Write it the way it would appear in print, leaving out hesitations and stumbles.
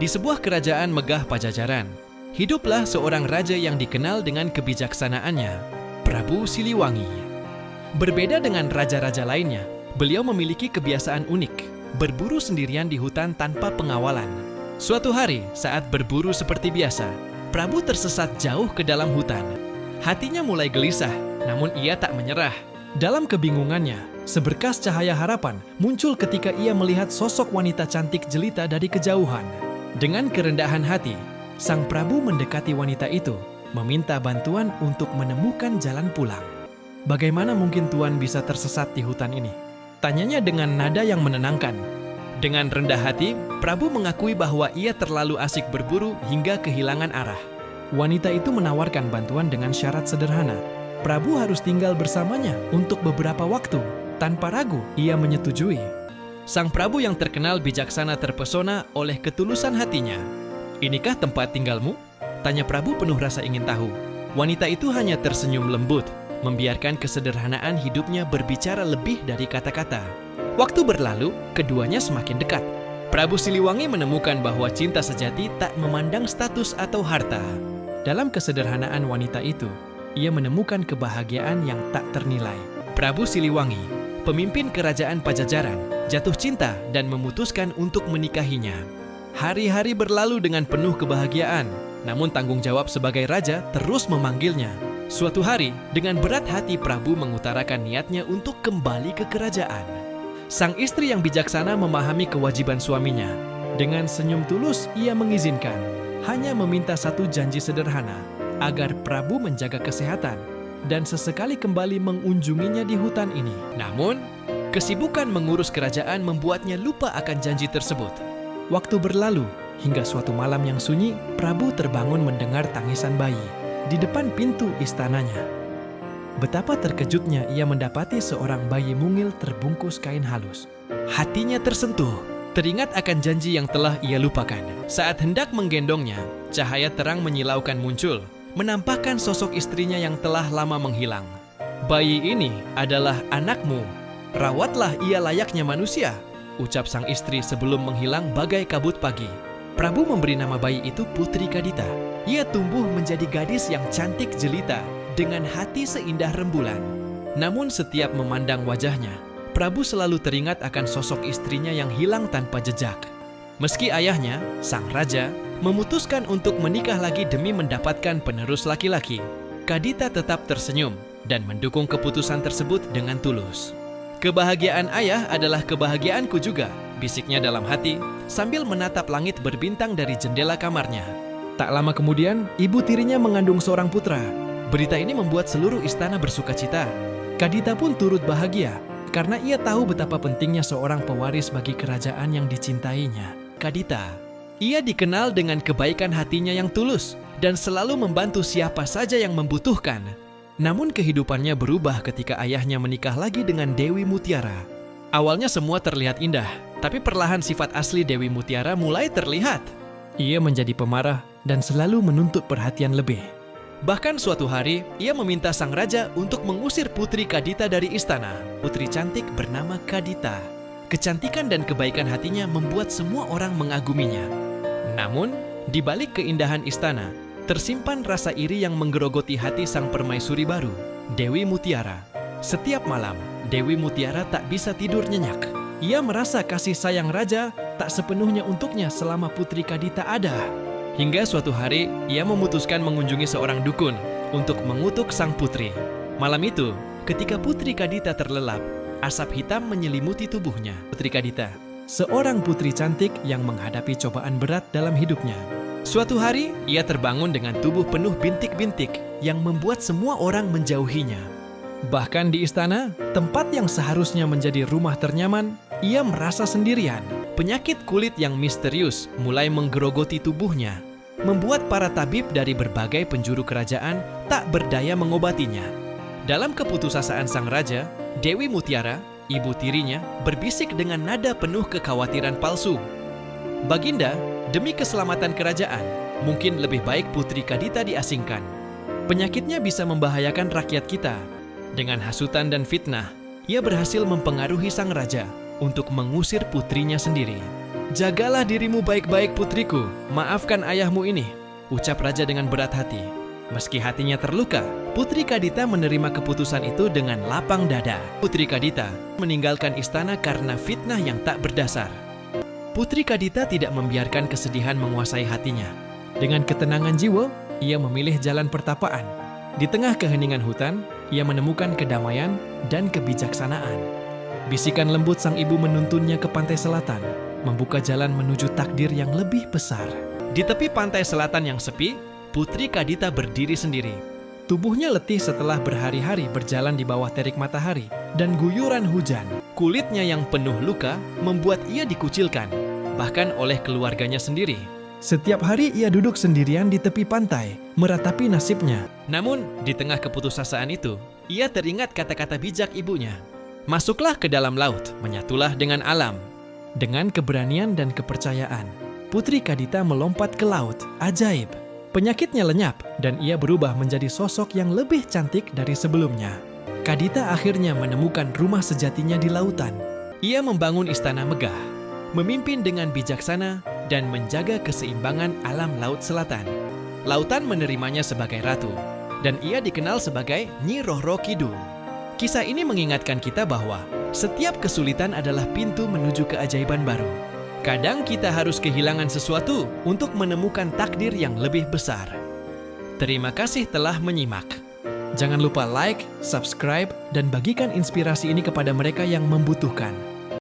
Di sebuah kerajaan megah Pajajaran, hiduplah seorang raja yang dikenal dengan kebijaksanaannya, Prabu Siliwangi. Berbeda dengan raja-raja lainnya, beliau memiliki kebiasaan unik, berburu sendirian di hutan tanpa pengawalan. Suatu hari, saat berburu seperti biasa, Prabu tersesat jauh ke dalam hutan. Hatinya mulai gelisah, namun ia tak menyerah. Dalam kebingungannya, seberkas cahaya harapan muncul ketika ia melihat sosok wanita cantik jelita dari kejauhan. Dengan kerendahan hati, sang Prabu mendekati wanita itu, meminta bantuan untuk menemukan jalan pulang. Bagaimana mungkin Tuan bisa tersesat di hutan ini? Tanyanya dengan nada yang menenangkan. Dengan rendah hati, Prabu mengakui bahwa ia terlalu asik berburu hingga kehilangan arah. Wanita itu menawarkan bantuan dengan syarat sederhana. Prabu harus tinggal bersamanya untuk beberapa waktu. Tanpa ragu, ia menyetujui. Sang Prabu yang terkenal bijaksana terpesona oleh ketulusan hatinya. "Inikah tempat tinggalmu?" tanya Prabu penuh rasa ingin tahu. Wanita itu hanya tersenyum lembut, membiarkan kesederhanaan hidupnya berbicara lebih dari kata-kata. Waktu berlalu, keduanya semakin dekat. Prabu Siliwangi menemukan bahwa cinta sejati tak memandang status atau harta. Dalam kesederhanaan wanita itu, ia menemukan kebahagiaan yang tak ternilai. Prabu Siliwangi, pemimpin kerajaan Pajajaran, jatuh cinta dan memutuskan untuk menikahinya. Hari-hari berlalu dengan penuh kebahagiaan, namun tanggung jawab sebagai raja terus memanggilnya. Suatu hari, dengan berat hati Prabu mengutarakan niatnya untuk kembali ke kerajaan. Sang istri yang bijaksana memahami kewajiban suaminya. Dengan senyum tulus, ia mengizinkan, hanya meminta satu janji sederhana, agar Prabu menjaga kesehatan dan sesekali kembali mengunjunginya di hutan ini. Namun, kesibukan mengurus kerajaan membuatnya lupa akan janji tersebut. Waktu berlalu, hingga suatu malam yang sunyi, Prabu terbangun mendengar tangisan bayi di depan pintu istananya. Betapa terkejutnya ia mendapati seorang bayi mungil terbungkus kain halus. Hatinya tersentuh, teringat akan janji yang telah ia lupakan. Saat hendak menggendongnya, cahaya terang menyilaukan muncul, menampakkan sosok istrinya yang telah lama menghilang. "Bayi ini adalah anakmu. Rawatlah ia layaknya manusia," ucap sang istri sebelum menghilang bagai kabut pagi. Prabu memberi nama bayi itu Putri Kadita. Ia tumbuh menjadi gadis yang cantik jelita dengan hati seindah rembulan. Namun setiap memandang wajahnya, Prabu selalu teringat akan sosok istrinya yang hilang tanpa jejak. Meski ayahnya, sang raja, memutuskan untuk menikah lagi demi mendapatkan penerus laki-laki, Kadita tetap tersenyum dan mendukung keputusan tersebut dengan tulus. "Kebahagiaan ayah adalah kebahagiaanku juga," bisiknya dalam hati sambil menatap langit berbintang dari jendela kamarnya. Tak lama kemudian, ibu tirinya mengandung seorang putra. Berita ini membuat seluruh istana bersukacita. Kadita pun turut bahagia karena ia tahu betapa pentingnya seorang pewaris bagi kerajaan yang dicintainya. Kadita, ia dikenal dengan kebaikan hatinya yang tulus dan selalu membantu siapa saja yang membutuhkan. Namun kehidupannya berubah ketika ayahnya menikah lagi dengan Dewi Mutiara. Awalnya semua terlihat indah, tapi perlahan sifat asli Dewi Mutiara mulai terlihat. Ia menjadi pemarah dan selalu menuntut perhatian lebih. Bahkan suatu hari, ia meminta sang raja untuk mengusir Putri Kadita dari istana. Putri cantik bernama Kadita. Kecantikan dan kebaikan hatinya membuat semua orang mengaguminya. Namun, di balik keindahan istana, tersimpan rasa iri yang menggerogoti hati sang permaisuri baru, Dewi Mutiara. Setiap malam, Dewi Mutiara tak bisa tidur nyenyak. Ia merasa kasih sayang raja tak sepenuhnya untuknya selama Putri Kadita ada. Hingga suatu hari, ia memutuskan mengunjungi seorang dukun untuk mengutuk sang putri. Malam itu, ketika Putri Kadita terlelap, asap hitam menyelimuti tubuhnya. Putri Kadita, seorang putri cantik yang menghadapi cobaan berat dalam hidupnya. Suatu hari, ia terbangun dengan tubuh penuh bintik-bintik yang membuat semua orang menjauhinya. Bahkan di istana, tempat yang seharusnya menjadi rumah ternyaman, ia merasa sendirian. Penyakit kulit yang misterius mulai menggerogoti tubuhnya, membuat para tabib dari berbagai penjuru kerajaan tak berdaya mengobatinya. Dalam keputusasaan sang raja, Dewi Mutiara, ibu tirinya, berbisik dengan nada penuh kekhawatiran palsu. "Baginda, demi keselamatan kerajaan, mungkin lebih baik Putri Kadita diasingkan. Penyakitnya bisa membahayakan rakyat kita." Dengan hasutan dan fitnah, ia berhasil mempengaruhi sang raja untuk mengusir putrinya sendiri. "Jagalah dirimu baik-baik putriku, maafkan ayahmu ini," ucap raja dengan berat hati. Meski hatinya terluka, Putri Kadita menerima keputusan itu dengan lapang dada. Putri Kadita meninggalkan istana karena fitnah yang tak berdasar. Putri Kadita tidak membiarkan kesedihan menguasai hatinya. Dengan ketenangan jiwa, ia memilih jalan pertapaan. Di tengah keheningan hutan, ia menemukan kedamaian dan kebijaksanaan. Bisikan lembut sang ibu menuntunnya ke pantai selatan, membuka jalan menuju takdir yang lebih besar. Di tepi pantai selatan yang sepi, Putri Kadita berdiri sendiri. Tubuhnya letih setelah berhari-hari berjalan di bawah terik matahari dan guyuran hujan. Kulitnya yang penuh luka membuat ia dikucilkan, bahkan oleh keluarganya sendiri. Setiap hari ia duduk sendirian di tepi pantai, meratapi nasibnya. Namun, di tengah keputusasaan itu, ia teringat kata-kata bijak ibunya. "Masuklah ke dalam laut, menyatulah dengan alam." Dengan keberanian dan kepercayaan, Putri Kadita melompat ke laut. Ajaib! Penyakitnya lenyap, dan ia berubah menjadi sosok yang lebih cantik dari sebelumnya. Kadita akhirnya menemukan rumah sejatinya di lautan. Ia membangun istana megah, memimpin dengan bijaksana, dan menjaga keseimbangan alam Laut Selatan. Lautan menerimanya sebagai ratu, dan ia dikenal sebagai Nyi Roro Kidul. Kisah ini mengingatkan kita bahwa setiap kesulitan adalah pintu menuju keajaiban baru. Kadang kita harus kehilangan sesuatu untuk menemukan takdir yang lebih besar. Terima kasih telah menyimak. Jangan lupa like, subscribe, dan bagikan inspirasi ini kepada mereka yang membutuhkan.